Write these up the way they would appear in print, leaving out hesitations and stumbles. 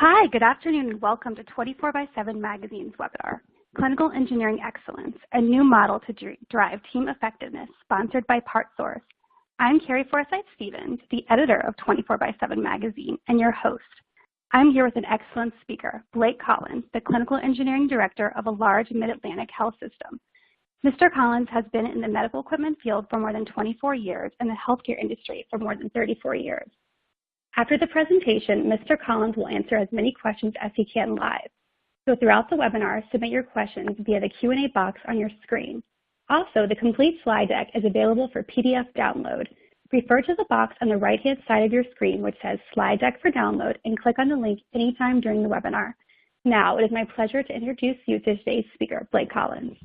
Hi, good afternoon, and welcome to 24/7 Magazine's webinar, Clinical Engineering Excellence, a new model to drive team effectiveness, sponsored by PartSource. I'm Carrie Forsyth-Stevens, the editor of 24/7 Magazine, and your host. I'm here with an excellent speaker, Blake Collins, the Clinical Engineering Director of a large Mid-Atlantic health system. Mr. Collins has been in the medical equipment field for more than 24 years and the healthcare industry for more than 34 years. After the presentation, Mr. Collins will answer as many questions as he can live. So throughout the webinar, submit your questions via the Q&A box on your screen. Also, the complete slide deck is available for PDF download. Refer to the box on the right-hand side of your screen which says Slide Deck for Download and click on the link anytime during the webinar. Now, it is my pleasure to introduce you to today's speaker, Blake Collins.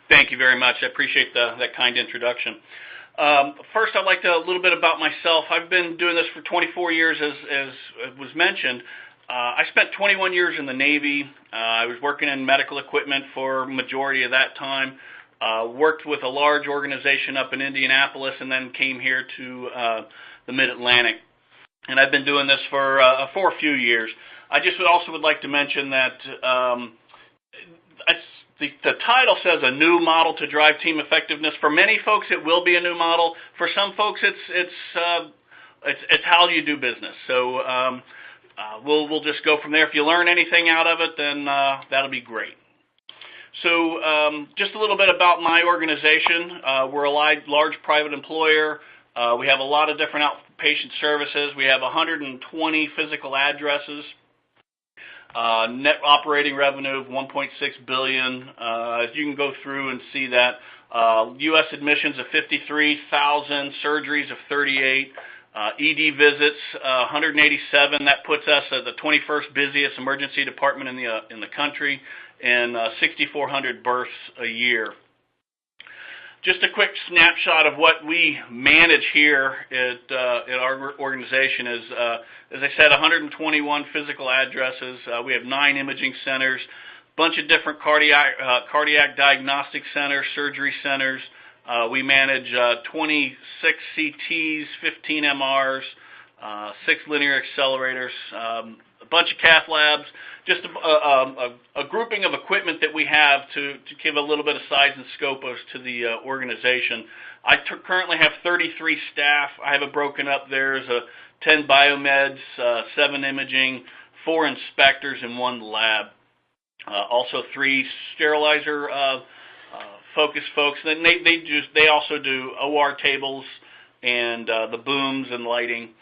Thank you very much. I appreciate that kind introduction. First, I'd like to a little bit about myself. I've been doing this for 24 years, as was mentioned. I spent 21 years in the Navy. I was working in medical equipment for a majority of that time. Worked with a large organization up in Indianapolis, and then came here to the Mid-Atlantic. And I've been doing this for a few years. I just would like to mention that the title says a new model to drive team effectiveness. For many folks, it will be a new model. For some folks, it's how you do business. So we'll just go from there. If you learn anything out of it, then that'll be great. So just a little bit about my organization. We're a large private employer. We have a lot of different outpatient services. We have 120 physical addresses. Net operating revenue of $1.6 billion. As you can go through and see that, U.S. admissions of 53,000, surgeries of 38, ED visits 187. That puts us at the 21st busiest emergency department in the country, and 6,400 births a year. Just a quick snapshot of what we manage here at our organization is, as I said, 121 physical addresses. We have 9 imaging centers, a bunch of different cardiac diagnostic centers, surgery centers. We manage 26 CTs, 15 MRs, 6 linear accelerators, a bunch of cath labs, just a grouping of equipment that we have to give a little bit of size and scope to the organization. I currently have 33 staff. I have it broken up. There's 10 biomeds, 7 imaging, 4 inspectors, and 1 lab. Also 3 sterilizer focus folks. Then they also do OR tables and the booms and lighting.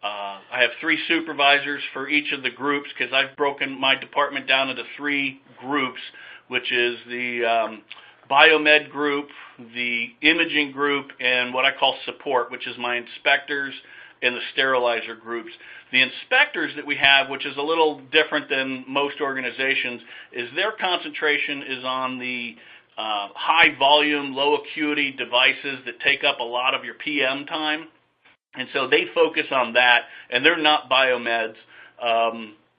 I have 3 supervisors for each of the groups because I've broken my department down into 3 groups, which is the biomed group, the imaging group, and what I call support, which is my inspectors and the sterilizer groups. The inspectors that we have, which is a little different than most organizations, is their concentration is on the high volume, low acuity devices that take up a lot of your PM time. And so they focus on that, and they're not biomeds.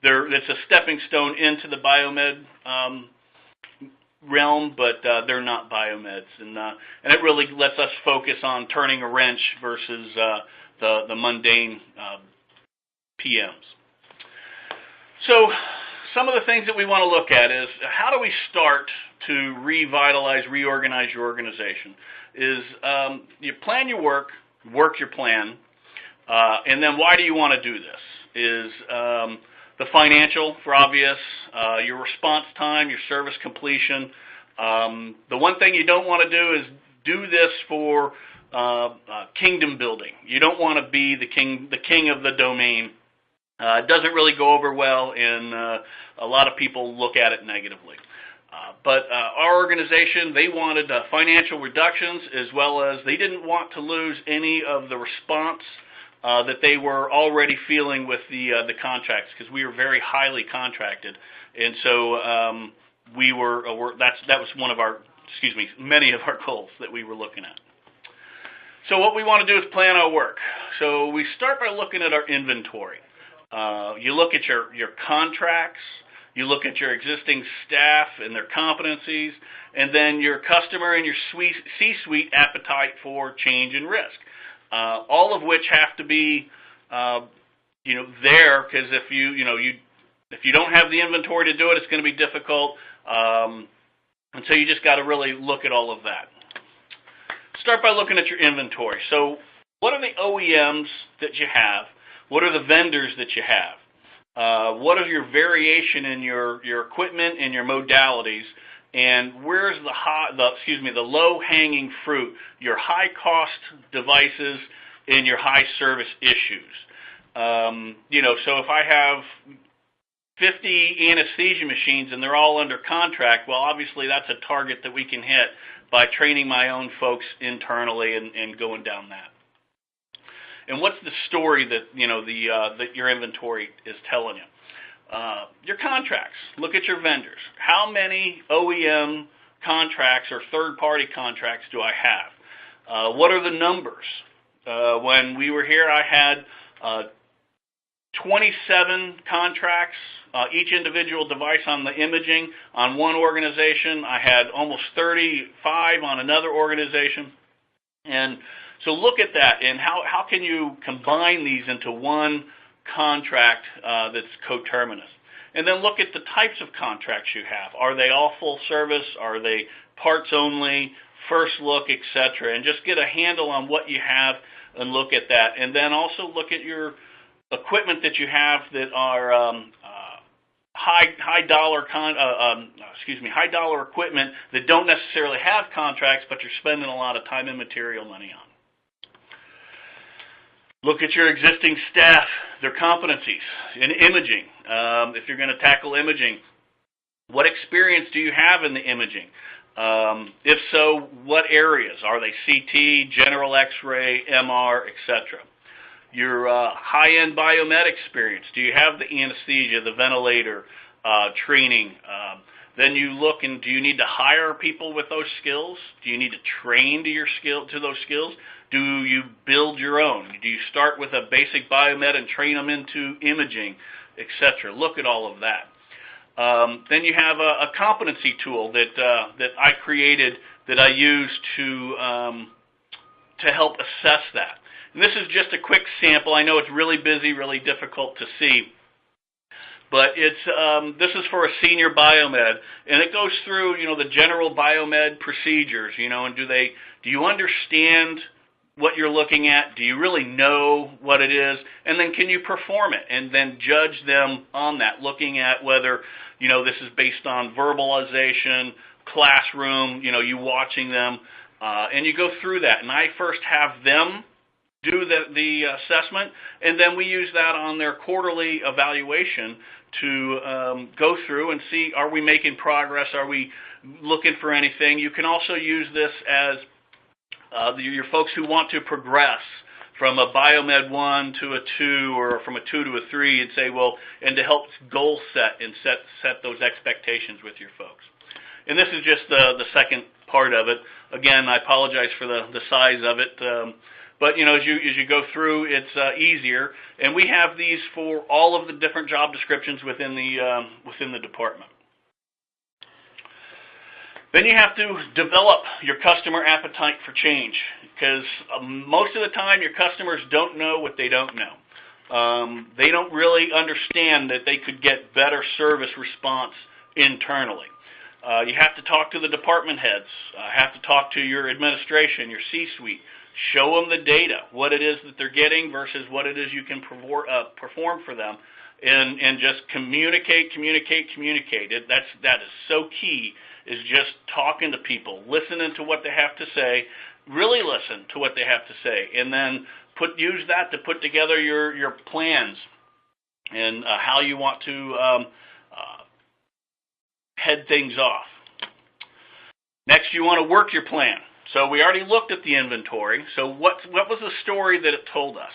It's a stepping stone into the biomed realm, but they're not biomeds. And it really lets us focus on turning a wrench versus the mundane PMs. So some of the things that we want to look at is how do we start to revitalize, reorganize your organization? Is you plan your work your plan, and then why do you want to do this? Is the financial, for obvious, your response time, your service completion. The one thing you don't want to do is do this for kingdom building. You don't want to be the king of the domain. It doesn't really go over well, and a lot of people look at it negatively. But our organization, they wanted financial reductions, as well as they didn't want to lose any of the response that they were already feeling with the contracts, because we were very highly contracted, and so that was one of our, many of our goals that we were looking at. So what we want to do is plan our work. So we start by looking at our inventory. You look at your contracts, you look at your existing staff and their competencies, and then your customer and your C-suite appetite for change and risk. All of which have to be there, because if you don't have the inventory to do it, it's going to be difficult. And so you just got to really look at all of that. Start by looking at your inventory. So what are the OEMs that you have? What are the vendors that you have? What is your variation in your equipment and your modalities? And where's the low-hanging fruit, your high-cost devices and your high-service issues? So if I have 50 anesthesia machines and they're all under contract, well, obviously that's a target that we can hit by training my own folks internally and going down that. And what's the story that that your inventory is telling you? Your contracts. Look at your vendors. How many OEM contracts or third-party contracts do I have? What are the numbers? When we were here, I had 27 contracts, each individual device on the imaging on one organization. I had almost 35 on another organization. And so look at that, and how can you combine these into one contract that's coterminous? And then look at the types of contracts you have. Are they all full service? Are they parts only, first look, etc.? And just get a handle on what you have and look at that. And then also look at your equipment that you have that are high dollar equipment that don't necessarily have contracts, but you're spending a lot of time and material money on. Look at your existing staff, their competencies in imaging. If you're going to tackle imaging, what experience do you have in the imaging? If so, what areas? Are they CT, general X-ray, MR, etc.? Your high-end biomed experience. Do you have the anesthesia, the ventilator training? Then you look, and do you need to hire people with those skills? Do you need to train to those skills? Do you build your own? Do you start with a basic biomed and train them into imaging, etc.? Look at all of that. Then you have a competency tool that I created that I use to help assess that. And this is just a quick sample. I know it's really busy, really difficult to see. But this is for a senior biomed, and it goes through, the general biomed procedures, and do you understand what you're looking at? Do you really know what it is? And then can you perform it? And then judge them on that, looking at whether, this is based on verbalization, classroom, you watching them, and you go through that. And I first have them do the assessment, and then we use that on their quarterly evaluation to go through and see, are we making progress? Are we looking for anything? You can also use this as your folks who want to progress from a biomed 1 to a 2 or from a 2 to a 3 and say, and to help goal set and set those expectations with your folks. And this is just the second part of it. Again, I apologize for the size of it. But as you go through, it's easier, and we have these for all of the different job descriptions within the department. Then you have to develop your customer appetite for change, because most of the time your customers don't know what they don't know. They don't really understand that they could get better service response internally. You have to talk to the department heads, have to talk to your administration, your C-suite. Show them the data, what it is that they're getting versus what it is you can perform for them, and just communicate. That is so key, is just talking to people, listening to what they have to say, really listen to what they have to say, and then use that to put together your plans and how you want to head things off. Next, you want to work your plan. So we already looked at the inventory. So what was the story that it told us?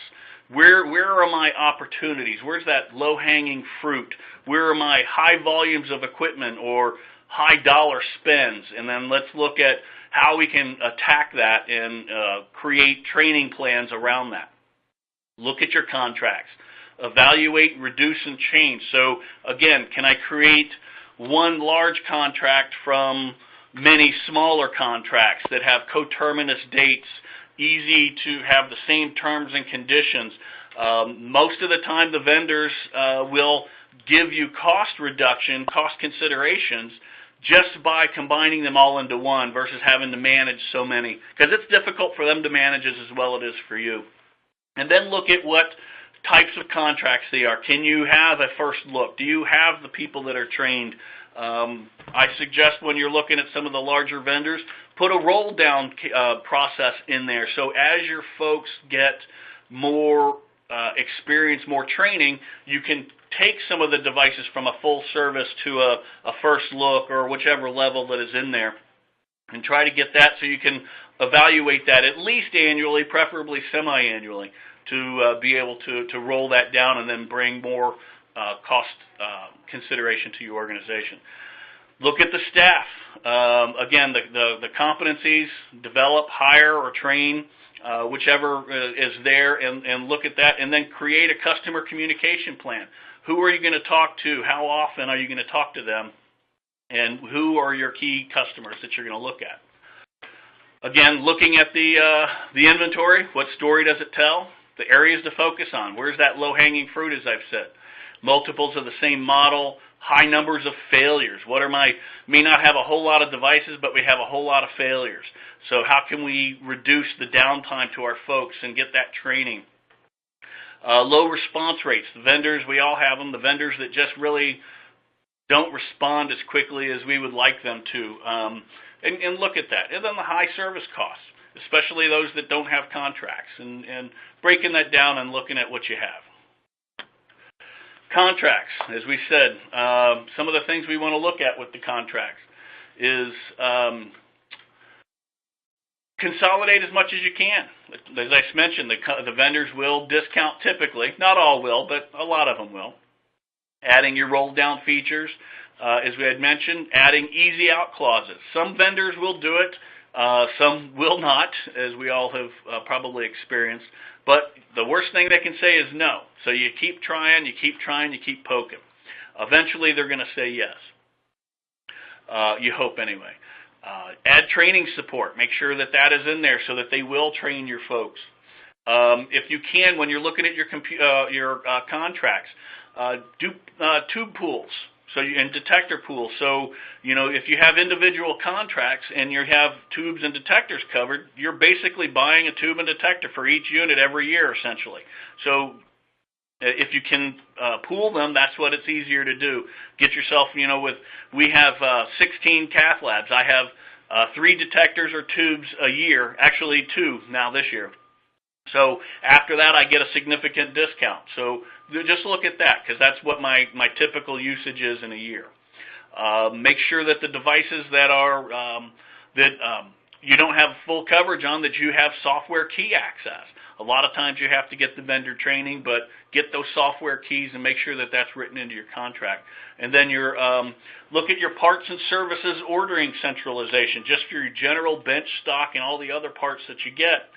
Where are my opportunities? Where's that low-hanging fruit? Where are my high volumes of equipment or high dollar spends? And then let's look at how we can attack that and create training plans around that. Look at your contracts. Evaluate, reduce, and change. So again, can I create one large contract from many smaller contracts that have coterminous dates easy to have the same terms and conditions. Most of the time the vendors will give you cost reduction, cost considerations, just by combining them all into one versus having to manage so many, because it's difficult for them to manage as well as it is for you. And then look at what types of contracts they are. Can you have a first look? Do you have the people that are trained? I suggest when you're looking at some of the larger vendors, put a roll-down process in there. So as your folks get more experience, more training, you can take some of the devices from a full service to a first look or whichever level that is in there and try to get that so you can evaluate that at least annually, preferably semi-annually, to be able to roll that down and then bring more cost consideration to your organization. Look at the staff. Again, the competencies, develop, hire, or train, whichever is there, and look at that, and then create a customer communication plan. Who are you going to talk to? How often are you going to talk to them? And who are your key customers that you're going to look at? Again, looking at the inventory, what story does it tell? The areas to focus on. Where's that low-hanging fruit, as I've said? Multiples of the same model, high numbers of failures. May not have a whole lot of devices, but we have a whole lot of failures. So how can we reduce the downtime to our folks and get that training? Low response rates. The vendors, we all have them. The vendors that just really don't respond as quickly as we would like them to. And look at that. And then the high service costs, especially those that don't have contracts, and breaking that down and looking at what you have. Contracts, as we said, some of the things we want to look at with the contracts is consolidate as much as you can. As I mentioned, the vendors will discount typically. Not all will, but a lot of them will. Adding your roll-down features, as we had mentioned, adding easy-out clauses. Some vendors will do it. Some will not, as we all have probably experienced. But the worst thing they can say is no. So you keep trying, you keep poking. Eventually they're going to say yes. You hope anyway. Add training support. Make sure that that is in there so that they will train your folks. If you can, when you're looking at your contracts, do tube pools. And detector pools. So, if you have individual contracts and you have tubes and detectors covered, you're basically buying a tube and detector for each unit every year, essentially. So, if you can pool them, that's what it's easier to do. Get yourself, we have 16 cath labs. I have 3 detectors or tubes a year, actually 2 now this year. So after that, I get a significant discount. So just look at that, because that's what my typical usage is in a year. Make sure that the devices that are you don't have full coverage on, that you have software key access. A lot of times you have to get the vendor training, but get those software keys and make sure that that's written into your contract. And then look at your parts and services ordering centralization, just for your general bench stock and all the other parts that you get.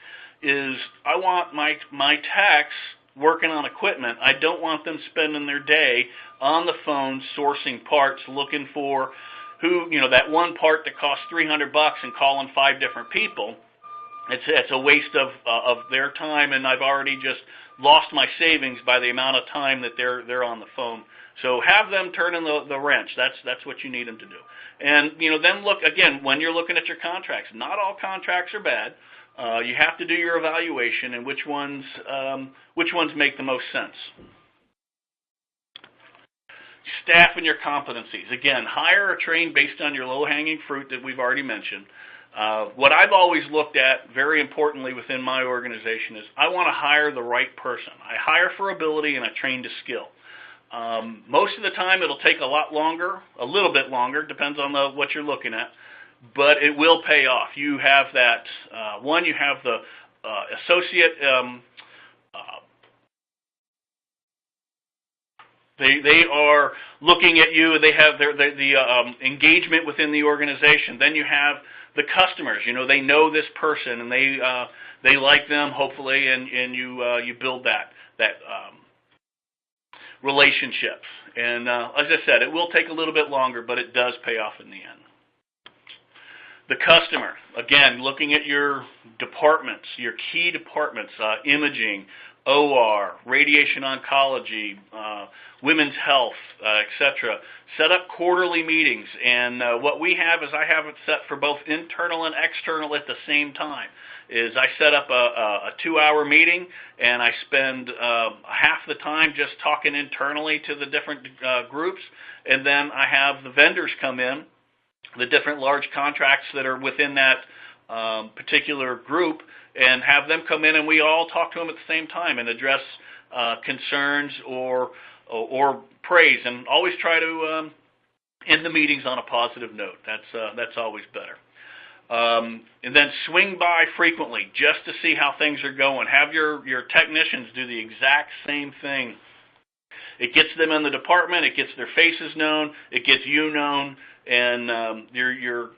I want my techs working on equipment. I don't want them spending their day on the phone sourcing parts, looking for that one part that costs $300 and calling 5 different people. It's a waste of their time, and I've already just lost my savings by the amount of time that they're on the phone. So have them turn in the wrench. That's what you need them to do. And then look again when you're looking at your contracts. Not all contracts are bad. You have to do your evaluation and which ones make the most sense. Staff and your competencies. Again, hire or train based on your low-hanging fruit that we've already mentioned. What I've always looked at, very importantly within my organization, is I want to hire the right person. I hire for ability and I train to skill. Most of the time it'll take a little bit longer, depends on what you're looking at. But it will pay off. You have that, you have the associate, they are looking at you, they have the engagement within the organization. Then you have the customers, they know this person and they like them, hopefully, and you build that relationship. And as I said, it will take a little bit longer, but it does pay off in the end. The customer, again, looking at your departments, your key departments, imaging, OR, radiation oncology, women's health, etc. Set up quarterly meetings, and what we have is I have it set for both internal and external at the same time. Is I set up a 2-hour meeting, and I spend half the time just talking internally to the different groups, and then I have the vendors come in, the different large contracts that are within that particular group, and have them come in, and we all talk to them at the same time and address concerns or praise, and always try to end the meetings on a positive note. That's always better. And then swing by frequently just to see how things are going. Have your technicians do the exact same thing. It gets them in the department. It gets their faces known. It gets you known, and your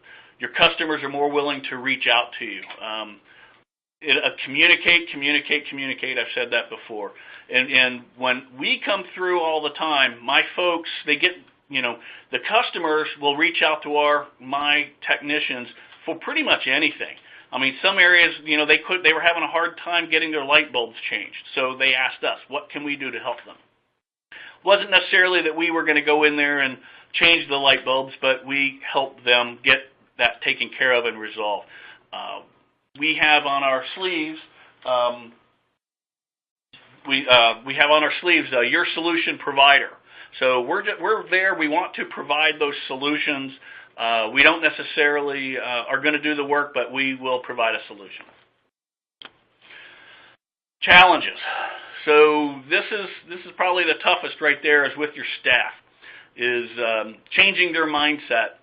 customers are more willing to reach out to you. Communicate. I've said that before. And when we come through all the time, my folks, they get, the customers will reach out to my technicians for pretty much anything. I mean, some areas, they were having a hard time getting their light bulbs changed, so they asked us, what can we do to help them? It wasn't necessarily that we were going to go in there and change the light bulbs, but we helped them get that taken care of and resolved. We have on our sleeves, your solution provider. So we're there. We want to provide those solutions. We don't necessarily are going to do the work, but we will provide a solution. Challenges. So this is probably the toughest right there, is with your staff, is changing their mindset.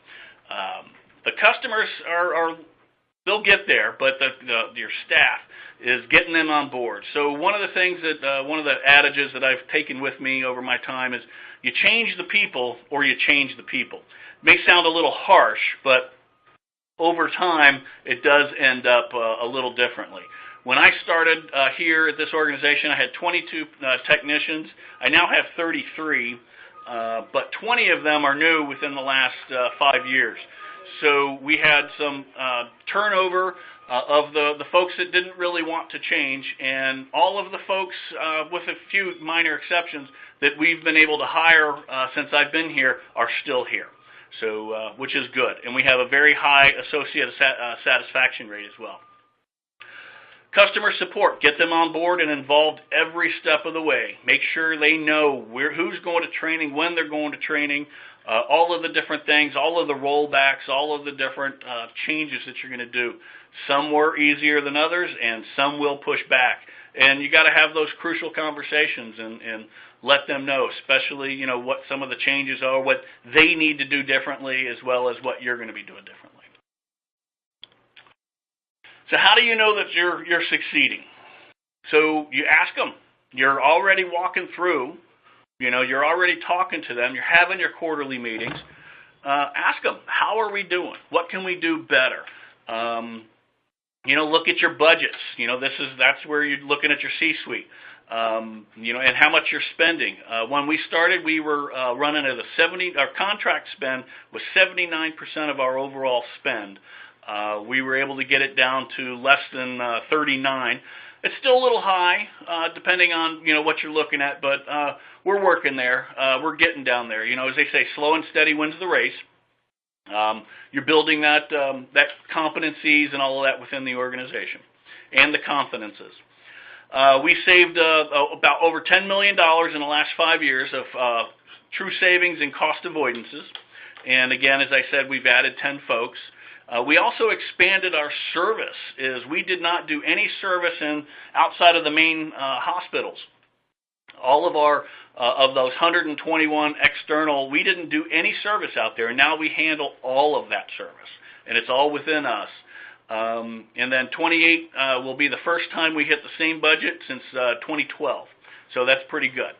The customers they'll get there, but your staff is getting them on board. So one of the things one of the adages that I've taken with me over my time is, you change the people or you change the people. It may sound a little harsh, but over time it does end up a little differently. When I started here at this organization, I had 22 technicians. I now have 33, but 20 of them are new within the last 5 years. So we had some turnover of the folks that didn't really want to change, and all of the folks, with a few minor exceptions, that we've been able to hire since I've been here are still here, so which is good. And we have a very high associate satisfaction rate as well. Customer support, get them on board and involved every step of the way. Make sure they know who's going to training, when they're going to training, all of the different things, all of the rollbacks, all of the different changes that you're going to do. Some were easier than others, and some will push back. And you got to have those crucial conversations and let them know, especially what some of the changes are, what they need to do differently, as well as what you're going to be doing differently. So how do you know that you're succeeding? So you ask them. You're already walking through. You're already talking to them. You're having your quarterly meetings. Ask them, how are we doing? What can we do better? Look at your budgets. That's where you're looking at your C-suite. And how much you're spending. When we started, we were running at our contract spend was 79% of our overall spend. We were able to get it down to less than 39. It's still a little high, depending on what you're looking at, but we're working there. We're getting down there. As they say, slow and steady wins the race. You're building that competencies and all of that within the organization, and the confidences. We saved about over $10 million in the last 5 years of true savings and cost avoidances. And again, as I said, we've added 10 folks. We also expanded our service. We did not do any service outside of the main hospitals. All of of those 121 external, we didn't do any service out there. And now we handle all of that service, and it's all within us. And then 28 will be the first time we hit the same budget since 2012. So that's pretty good.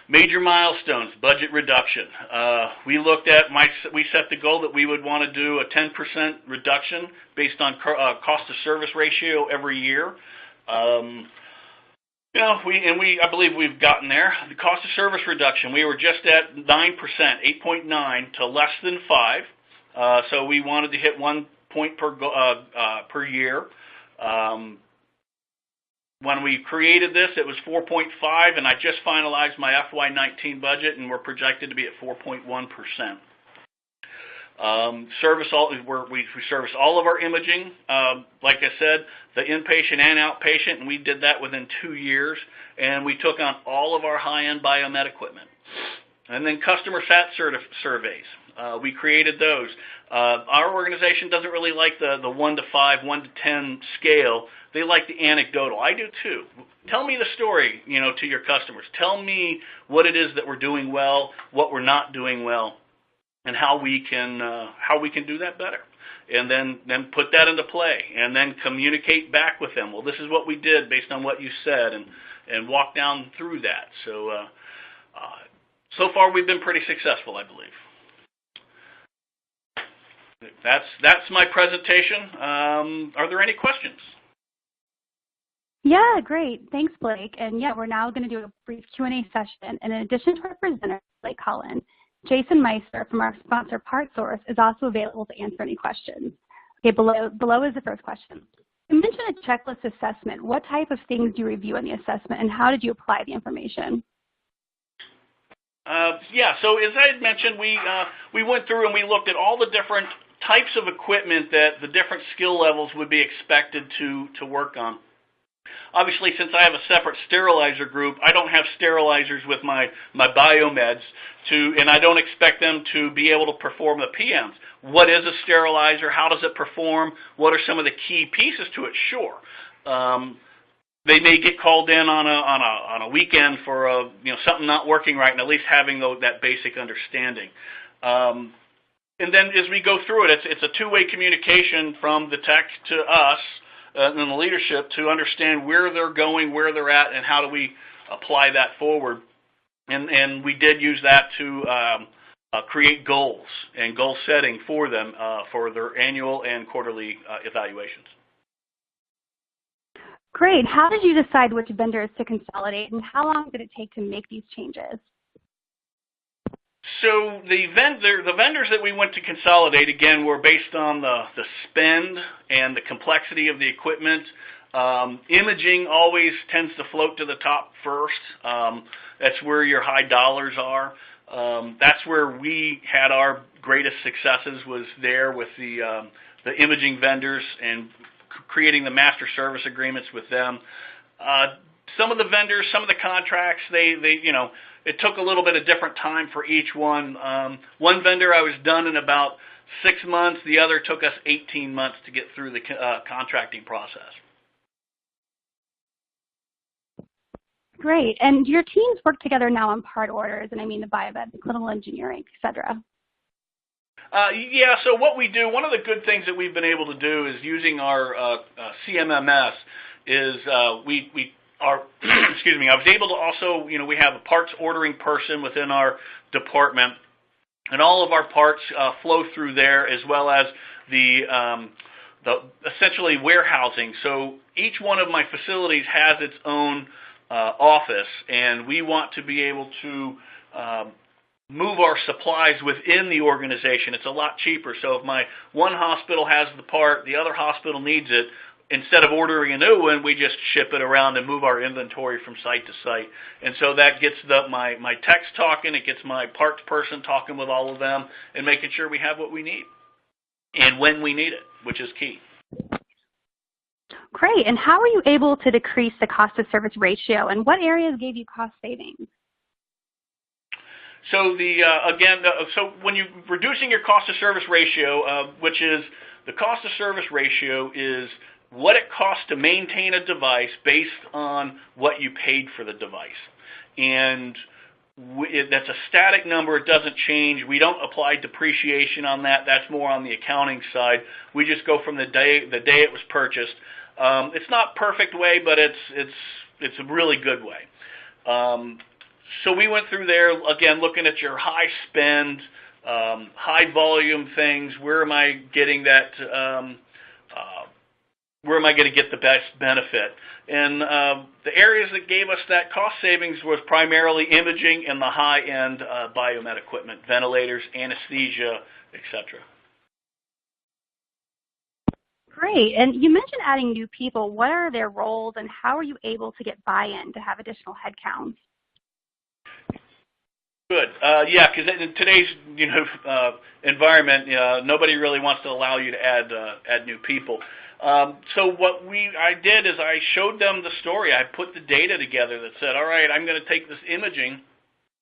Major milestones, budget reduction. We set the goal that we would want to do a 10% reduction based on cost to service ratio every year. I believe we've gotten there. The cost of service reduction, we were just at 9%, 8.9 to less than 5. So we wanted to hit 1 point per year. When we created this, it was 4.5, and I just finalized my FY19 budget, and we're projected to be at 4.1%. We service all of our imaging. Like I said, the inpatient and outpatient, and we did that within 2 years. And we took on all of our high-end biomed equipment. And then customer sat surveys. We created those. Our organization doesn't really like the 1 to 5, 1 to 10 scale. They like the anecdotal. I do too. Tell me the story, to your customers. Tell me what it is that we're doing well, what we're not doing well, and how we can do that better, and then put that into play, and then communicate back with them. Well, this is what we did based on what you said, and walk down through that. So far we've been pretty successful, I believe. That's my presentation. Are there any questions? Yeah, great. Thanks, Blake. And yeah, we're now going to do a brief Q&A session. And in addition to our presenter, Blake Collin, Jason Meister from our sponsor PartSource is also available to answer any questions. Okay, below is the first question. You mentioned a checklist assessment. What type of things do you review in the assessment, and how did you apply the information? So as I had mentioned, we went through and we looked at all the different types of equipment that the different skill levels would be expected to work on. Obviously, since I have a separate sterilizer group, I don't have sterilizers with my biomeds, and I don't expect them to be able to perform the PMs. What is a sterilizer? How does it perform? What are some of the key pieces to it? Sure. They may get called in on a weekend for something not working right, and at least having that basic understanding. And then as we go through it, it's a two-way communication from the tech to us and the leadership to understand where they're going, where they're at, and how do we apply that forward. And we did use that to create goals and goal setting for them for their annual and quarterly evaluations. Great. How did you decide which vendors to consolidate, and how long did it take to make these changes? So the vendors that we went to consolidate, again, were based on the spend and the complexity of the equipment. Imaging always tends to float to the top first. That's where your high dollars are. That's where we had our greatest successes, was there with the imaging vendors and creating the master service agreements with them. Some of the vendors, some of the contracts, it took a little bit of different time for each one. One vendor I was done in about 6 months. The other took us 18 months to get through the contracting process. Great. And your teams work together now on part orders, and I mean the biomed, the clinical engineering, et cetera. So what we do, one of the good things that we've been able to do is using our CMMS is excuse me, I was able to also, we have a parts ordering person within our department, and all of our parts flow through there, as well as the essentially warehousing. So each one of my facilities has its own office, and we want to be able to move our supplies within the organization. It's a lot cheaper. So if my one hospital has the part, the other hospital needs it, instead of ordering a new one, we just ship it around and move our inventory from site to site. And so that gets my techs talking, it gets my parts person talking with all of them, and making sure we have what we need and when we need it, which is key. Great. And how were you able to decrease the cost of service ratio, and what areas gave you cost savings? So so when you're reducing your cost of service ratio, which is the cost of service ratio is what it costs to maintain a device based on what you paid for the device. And that's a static number. It doesn't change. We don't apply depreciation on that. That's more on the accounting side. We just go from the day it was purchased. It's not a perfect way, but it's a really good way. So we went through there, again, looking at your high spend, high volume things. Where am I getting that where am I going to get the best benefit? And the areas that gave us that cost savings was primarily imaging and the high-end biomed equipment, ventilators, anesthesia, etc. Great. And you mentioned adding new people. What are their roles, and how are you able to get buy-in to have additional headcounts? Good. Yeah, because in today's environment, nobody really wants to allow you to add new people. So what I did is I showed them the story. I put the data together that said, all right, I'm going to take this imaging,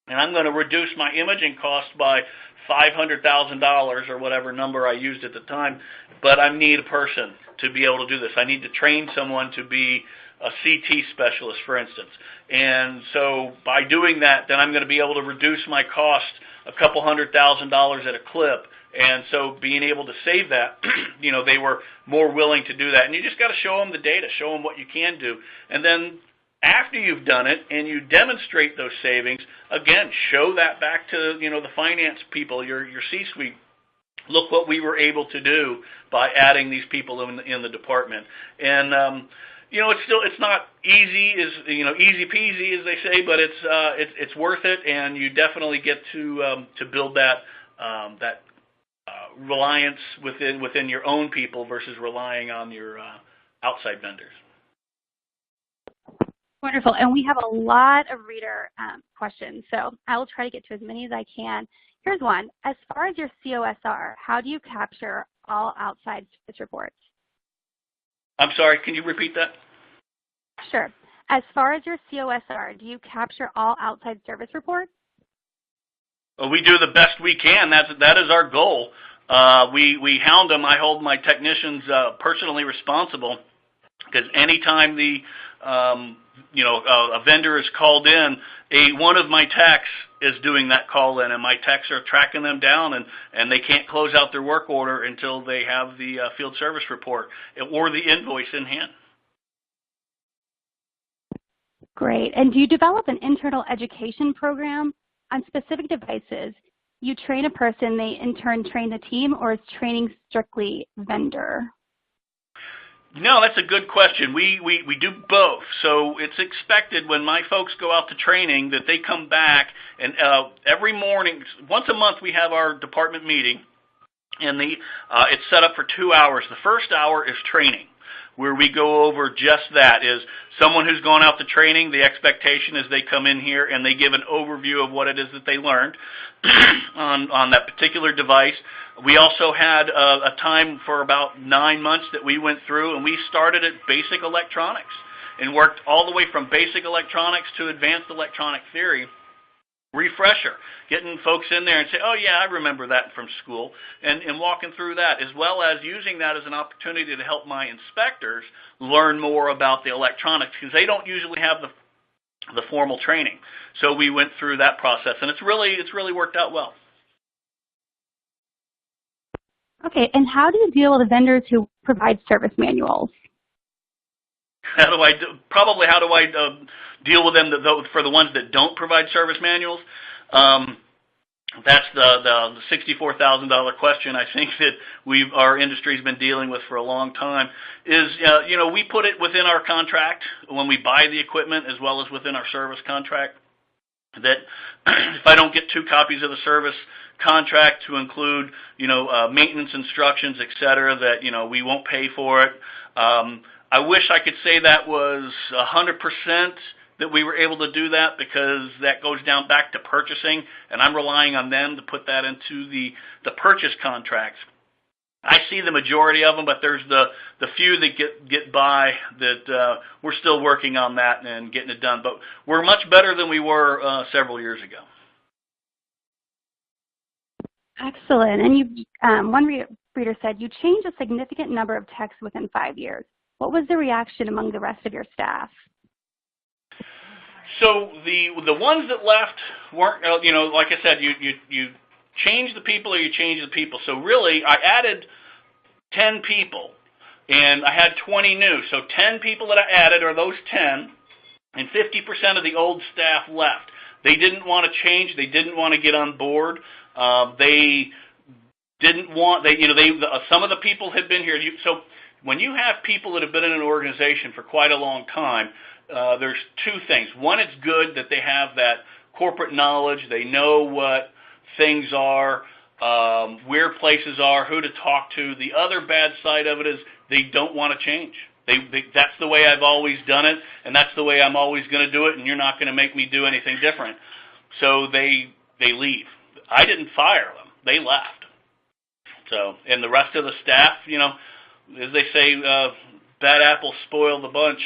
and I'm going to reduce my imaging cost by $500,000 or whatever number I used at the time, but I need a person to be able to do this. I need to train someone to be a CT specialist, for instance. And so by doing that, then I'm going to be able to reduce my cost a couple $100,000 at a clip. And so being able to save that, they were more willing to do that. And you just got to show them the data, show them what you can do. And then after you've done it and you demonstrate those savings, again, show that back to, the finance people, your C-suite. Look what we were able to do by adding these people in the department. And, it's not easy, easy peasy, as they say, but it's worth it, and you definitely get to build that reliance within your own people versus relying on your outside vendors. Wonderful. And we have a lot of reader questions, so I will try to get to as many as I can. Here's one. As far as your COSR, how do you capture all outside service reports? I'm sorry, can you repeat that? Sure. As far as your COSR, do you capture all outside service reports? Well, we do the best we can. That is our goal. We hound them. I hold my technicians personally responsible, because anytime a vendor is called in, one of my techs is doing that call in, and my techs are tracking them down, and they can't close out their work order until they have the field service report or the invoice in hand. Great. And do you develop an internal education program on specific devices? You train a person, they in turn train the team, or is training strictly vendor? No, that's a good question. We do both. So it's expected when my folks go out to training that they come back, and every morning, once a month, we have our department meeting, and it's set up for 2 hours. The first hour is training, where we go over just that. Is someone who's gone out to training, the expectation is they come in here and they give an overview of what it is that they learned on that particular device. We also had a time for about 9 months that we went through, and we started at basic electronics and worked all the way from basic electronics to advanced electronic theory. Refresher, getting folks in there and say, oh yeah, I remember that from school, and walking through that, as well as using that as an opportunity to help my inspectors learn more about the electronics, because they don't usually have the formal training. So we went through that process, and it's really worked out well. Okay, and how do you deal with the vendors who provide service manuals? How do I deal with them for the ones that don't provide service manuals? That's the $64,000 question, I think, that our industry's been dealing with for a long time. Is we put it within our contract when we buy the equipment, as well as within our service contract, that if I don't get 2 copies of the service contract to include maintenance instructions, et cetera, that we won't pay for it. I wish I could say that was 100% that we were able to do that, because that goes down back to purchasing, and I'm relying on them to put that into the purchase contracts. I see the majority of them, but there's the few that get by that we're still working on that and getting it done. But we're much better than we were several years ago. Excellent. And one reader said, you changed a significant number of techs within 5 years. What was the reaction among the rest of your staff? So the ones that left weren't, like I said, you change the people or you change the people. So really, I added 10 people, and I had 20 new. So 10 people that I added are those 10, and 50% of the old staff left. They didn't want to change. They didn't want to get on board. They didn't want. Some of the people had been here. So when you have people that have been in an organization for quite a long time, there's two things. One, it's good that they have that corporate knowledge. They know what things are, where places are, who to talk to. The other bad side of it is they don't want to change. That's the way I've always done it, and that's the way I'm always going to do it, and you're not going to make me do anything different. So they leave. I didn't fire them. They left. So, and the rest of the staff, as they say, bad apples spoil the bunch.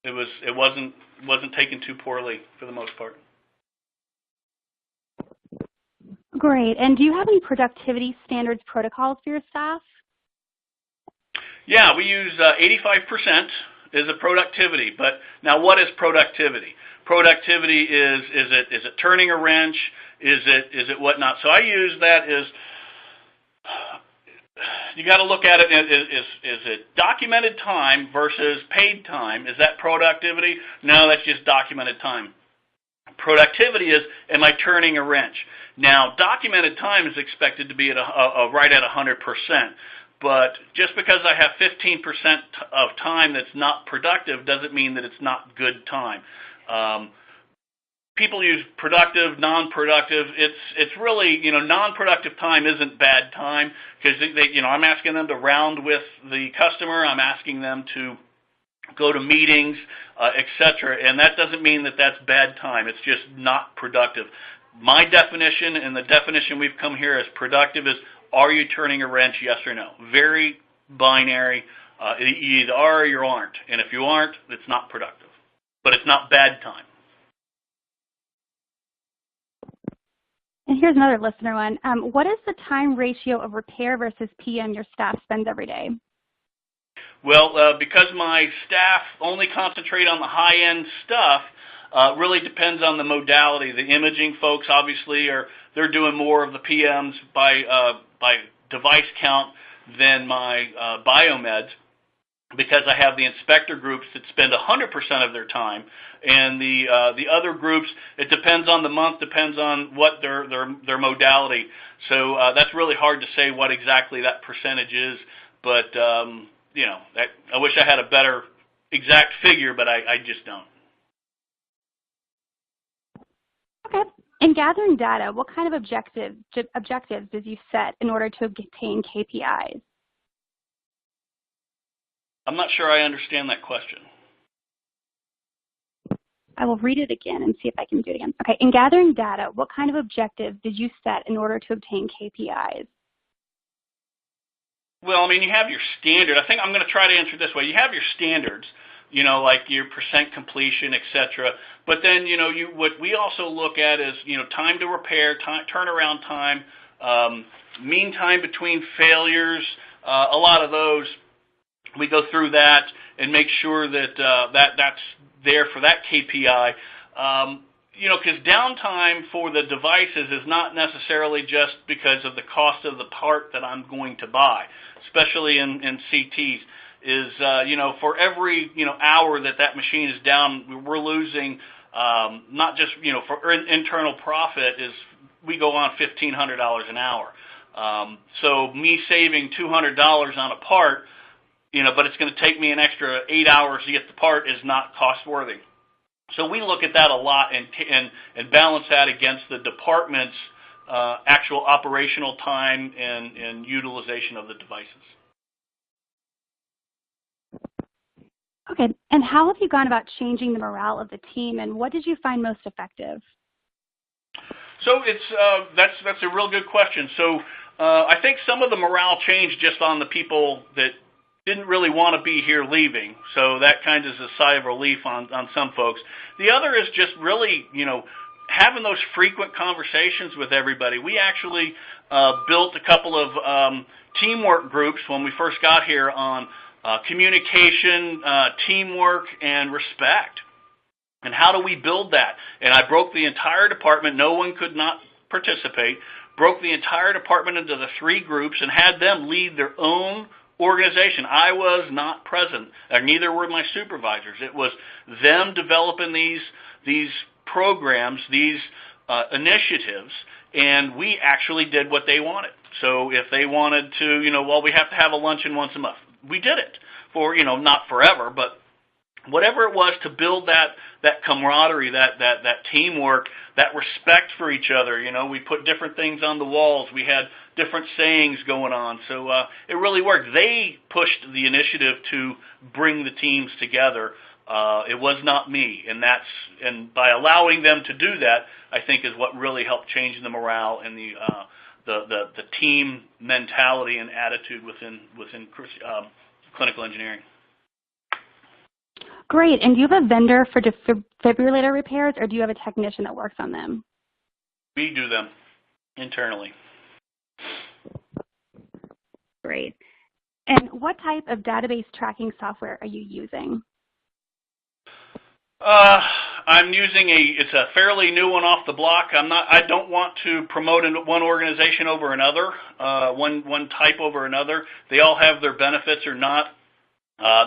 It wasn't taken too poorly for the most part. Great. And do you have any productivity standards protocols for your staff? Yeah, we use 85% is a productivity. But now, what is productivity? Productivity is it turning a wrench? Is it whatnot? So I use that as, you got to look at it, is it documented time versus paid time? Is that productivity? No, that's just documented time. Productivity is, am I turning a wrench? Now, documented time is expected to be at right at 100%, but just because I have 15% of time that's not productive doesn't mean that it's not good time. People use productive, non-productive. It's really, non-productive time isn't bad time because I'm asking them to round with the customer. I'm asking them to go to meetings, etc. And that doesn't mean that that's bad time. It's just not productive. My definition and the definition we've come here as productive is, are you turning a wrench, yes or no? Very binary. You either are or you aren't. And if you aren't, it's not productive. But it's not bad time. And here's another listener one. What is the time ratio of repair versus PM your staff spends every day? Well, because my staff only concentrate on the high-end stuff, really depends on the modality. The imaging folks, obviously, they're doing more of the PMs by device count than my biomeds, because I have the inspector groups that spend 100% of their time, and the other groups, it depends on the month, depends on what their modality. So that's really hard to say what exactly that percentage is, but I wish I had a better exact figure, but I just don't. Okay. In gathering data, what kind of objectives did you set in order to obtain KPIs? I'm not sure I understand that question. I will read it again and see if I can do it again. Okay. In gathering data, what kind of objectives did you set in order to obtain KPIs? Well, you have your standard. I think I'm going to try to answer it this way. You have your standards, like your percent completion, et cetera. But then, what we also look at is, time to repair, turnaround time, mean time between failures, a lot of those. We go through that and make sure that that's there for that KPI. Because downtime for the devices is not necessarily just because of the cost of the part that I'm going to buy, especially in CTs, is, for every, hour that machine is down, we're losing, not just, for internal profit is we go on $1,500 an hour. So me saving $200 on a part, but it's going to take me an extra 8 hours to get the part is not cost worthy. So we look at that a lot and balance that against the department's actual operational time and utilization of the devices. Okay, and how have you gone about changing the morale of the team, and what did you find most effective? So that's a real good question. So I think some of the morale changed just on the people that didn't really want to be here leaving. So that kind of is a sigh of relief on some folks. The other is just really, having those frequent conversations with everybody. We actually built a couple of teamwork groups when we first got here on communication, teamwork, and respect. And how do we build that? And I broke the entire department. No one could not participate. Broke the entire department into the 3 groups and had them lead their own organization. I was not present, or neither were my supervisors. It was them developing these programs, these initiatives, and we actually did what they wanted. So if they wanted to, well, we have to have a luncheon once a month, we did it for, not forever, but whatever it was to build that camaraderie, that teamwork, that respect for each other. We put different things on the walls. We had different sayings going on. So it really worked. They pushed the initiative to bring the teams together. It was not me, and by allowing them to do that, I think is what really helped change the morale and the team mentality and attitude within clinical engineering. Great. And do you have a vendor for defibrillator repairs, or do you have a technician that works on them? We do them internally. Great. And what type of database tracking software are you using? I'm using it's a fairly new one off the block. I don't want to promote one organization over another, one type over another. They all have their benefits or not.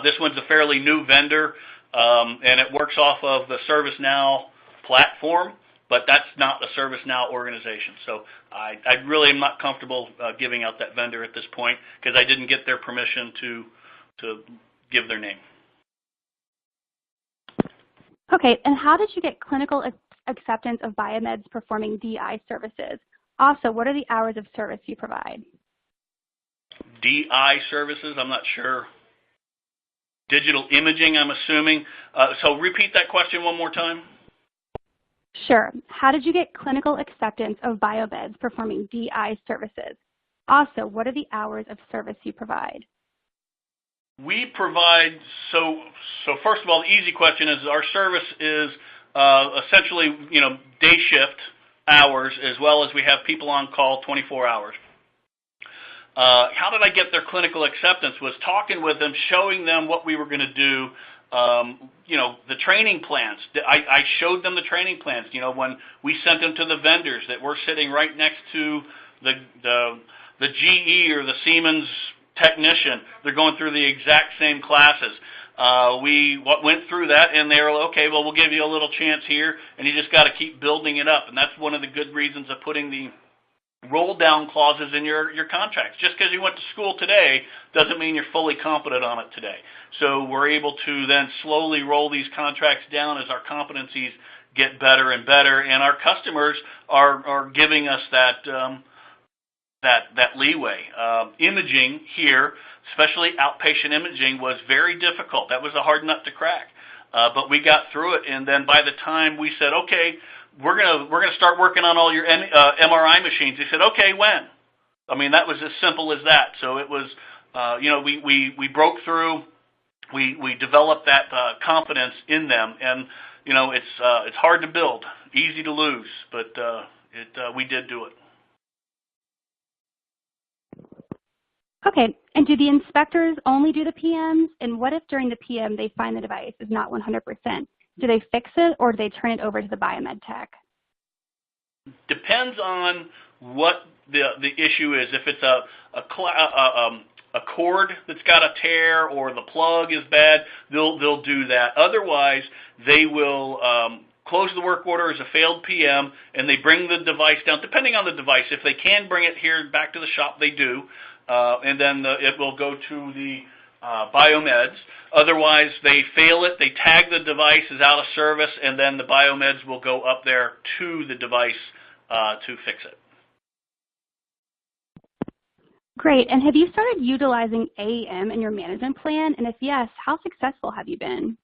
This one's a fairly new vendor, and it works off of the ServiceNow platform, but that's not a ServiceNow organization. So I really am not comfortable giving out that vendor at this point because I didn't get their permission to give their name. Okay, and how did you get clinical acceptance of biomeds performing DI services? Also, what are the hours of service you provide? DI services, I'm not sure. Digital imaging, I'm assuming. So repeat that question one more time. Sure. How did you get clinical acceptance of biomeds performing DI services? Also, what are the hours of service you provide? We provide, so first of all, the easy question is our service is essentially, day shift hours, as well as we have people on call 24 hours. How did I get their clinical acceptance? Was talking with them, showing them what we were going to do, the training plans. I showed them the training plans, when we sent them to the vendors that we're sitting right next to the GE or the Siemens technician. They're going through the exact same classes. We went through that, and they were like, okay, well, we'll give you a little chance here, and you just got to keep building it up. And that's one of the good reasons of putting the roll-down clauses in your contracts. Just because you went to school today doesn't mean you're fully competent on it today. So we're able to then slowly roll these contracts down as our competencies get better and better, and our customers are giving us that leeway. Imaging here, especially outpatient imaging, was very difficult. That was a hard nut to crack, but we got through it. And then by the time we said, okay, we're gonna start working on all your MRI machines, they said, okay, when? I mean, that was as simple as that. So it was, we broke through. We developed that confidence in them, and it's hard to build, easy to lose, but we did do it. Okay, and do the inspectors only do the PMs? And what if during the PM they find the device is not 100%? Do they fix it, or do they turn it over to the biomed tech? Depends on what the issue is. If it's a cord that's got a tear or the plug is bad, they'll do that. Otherwise, they will close the work order as a failed PM, and they bring the device down, depending on the device. If they can bring it here back to the shop, they do. And then it will go to the biomeds. Otherwise, they fail it, they tag the device as out of service, and then the biomeds will go up there to the device to fix it. Great. And have you started utilizing AEM in your management plan? And if yes, how successful have you been?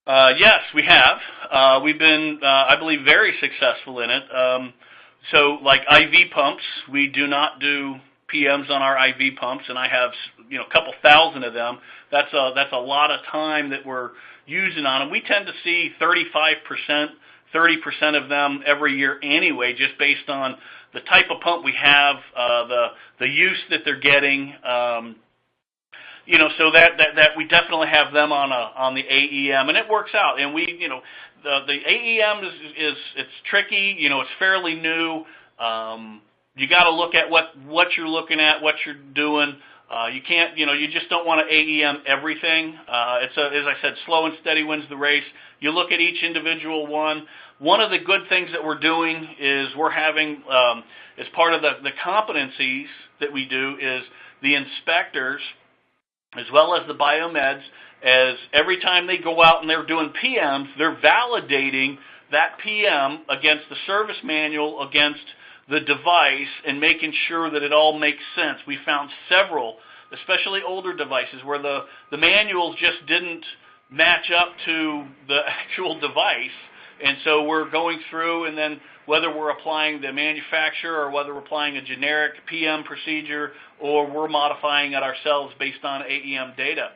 Yes, we have. We've been, I believe, very successful in it. So like IV pumps, we do not do PMs on our IV pumps, and I have a couple thousand of them. That's a lot of time that we're using on them. We tend to see 35%, 30% of them every year anyway, just based on the type of pump we have, the use that they're getting. So that we definitely have them on the AEM, and it works out. And we, the AEM is it's tricky. It's fairly new. You got to look at what you're looking at, what you're doing. You can't, you just don't want to AEM everything. As I said, slow and steady wins the race. You look at each individual one. One of the good things that we're doing is we're having, as part of the competencies that we do, is the inspectors, as well as the biomeds, as every time they go out and they're doing PMs, they're validating that PM against the service manual, against the device, and making sure that it all makes sense. We found several, especially older devices, where the manuals just didn't match up to the actual device. And so we're going through, and then whether we're applying the manufacturer or whether we're applying a generic PM procedure or we're modifying it ourselves based on AEM data.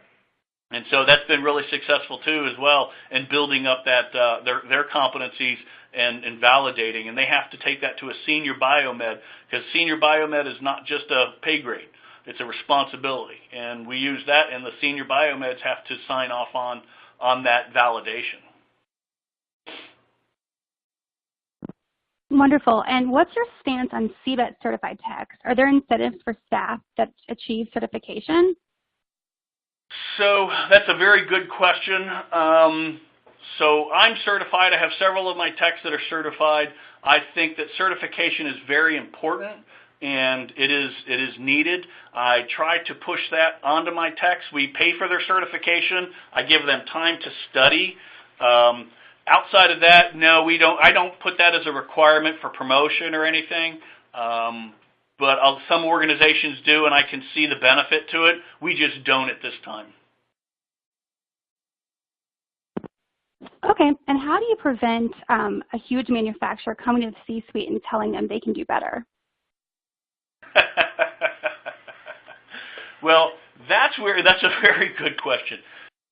And so that's been really successful too as well in building up that their competencies and validating. And they have to take that to a senior biomed, because senior biomed is not just a pay grade. It's a responsibility. And we use that, and the senior biomeds have to sign off on that validation. Wonderful. And what's your stance on CBET certified techs? Are there incentives for staff that achieve certification? So that's a very good question. So I'm certified. I have several of my techs that are certified. I think that certification is very important, and it is needed. I try to push that onto my techs. We pay for their certification. I give them time to study. Outside of that, no, we don't. I don't put that as a requirement for promotion or anything. But some organizations do, and I can see the benefit to it. We just don't at this time. Okay, and how do you prevent a huge manufacturer coming to the C-suite and telling them they can do better? Well, that's a very good question.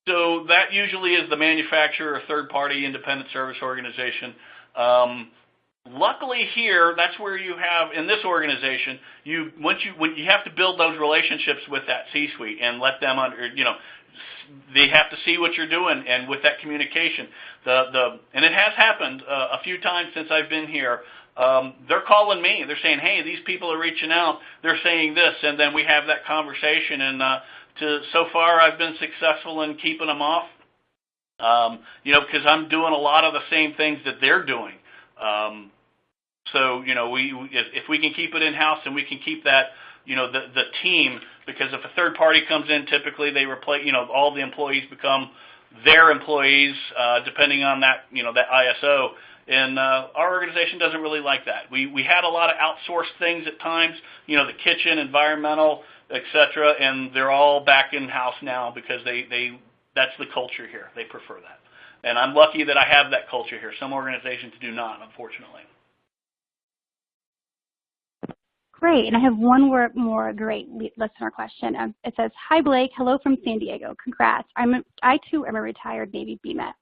So that usually is the manufacturer or third-party independent service organization. Luckily here, that's where you have, in this organization, you have to build those relationships with that C-suite and let them they have to see what you're doing, and with that communication, and it has happened a few times since I've been here. They're calling me. They're saying, "Hey, these people are reaching out. They're saying this," and then we have that conversation. And so far, I've been successful in keeping them off. Because I'm doing a lot of the same things that they're doing. So if we can keep it in house and we can keep that, the team, because if a third party comes in, typically they replace, all the employees become their employees, depending on that, that ISO. And our organization doesn't really like that. We had a lot of outsourced things at times, the kitchen, environmental, etc., and they're all back in house now because that's the culture here. They prefer that. And I'm lucky that I have that culture here. Some organizations do not, unfortunately. Great, and I have one more great listener question. It says, "Hi Blake, hello from San Diego. Congrats. I too am a retired Navy BMET.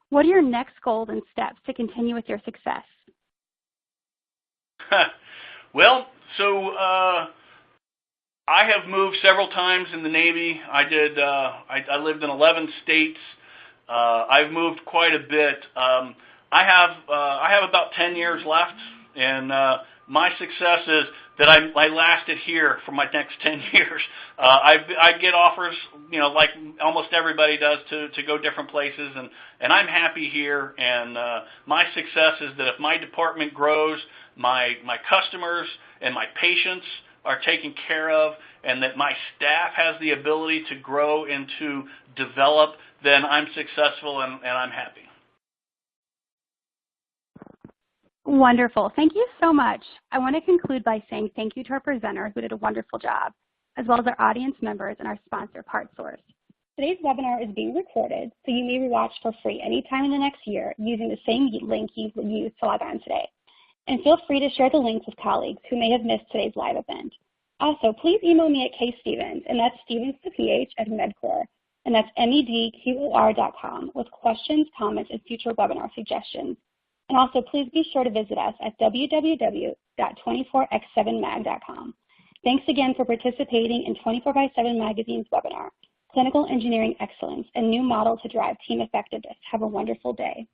What are your next goals and steps to continue with your success?" Well, so I have moved several times in the Navy. I lived in 11 states. I've moved quite a bit. I have about 10 years left, and my success is that I lasted here for my next 10 years. I get offers, like almost everybody does, to go different places, and I'm happy here. And my success is that if my department grows, my customers and my patients are taken care of, and that my staff has the ability to grow and to develop, then I'm successful and I'm happy. Wonderful. Thank you so much. I want to conclude by saying thank you to our presenter who did a wonderful job, as well as our audience members and our sponsor, PartSource. Today's webinar is being recorded, so you may rewatch for free anytime in the next year using the same link you used to log on today. And feel free to share the links with colleagues who may have missed today's live event. Also, please email me at kstevens, and that's Stevens with a PH at Medcore, and that's medqor.com, with questions, comments, and future webinar suggestions. And also, please be sure to visit us at www.24x7mag.com. Thanks again for participating in 24x7 Magazine's webinar, Clinical Engineering Excellence, a new model to drive team effectiveness. Have a wonderful day.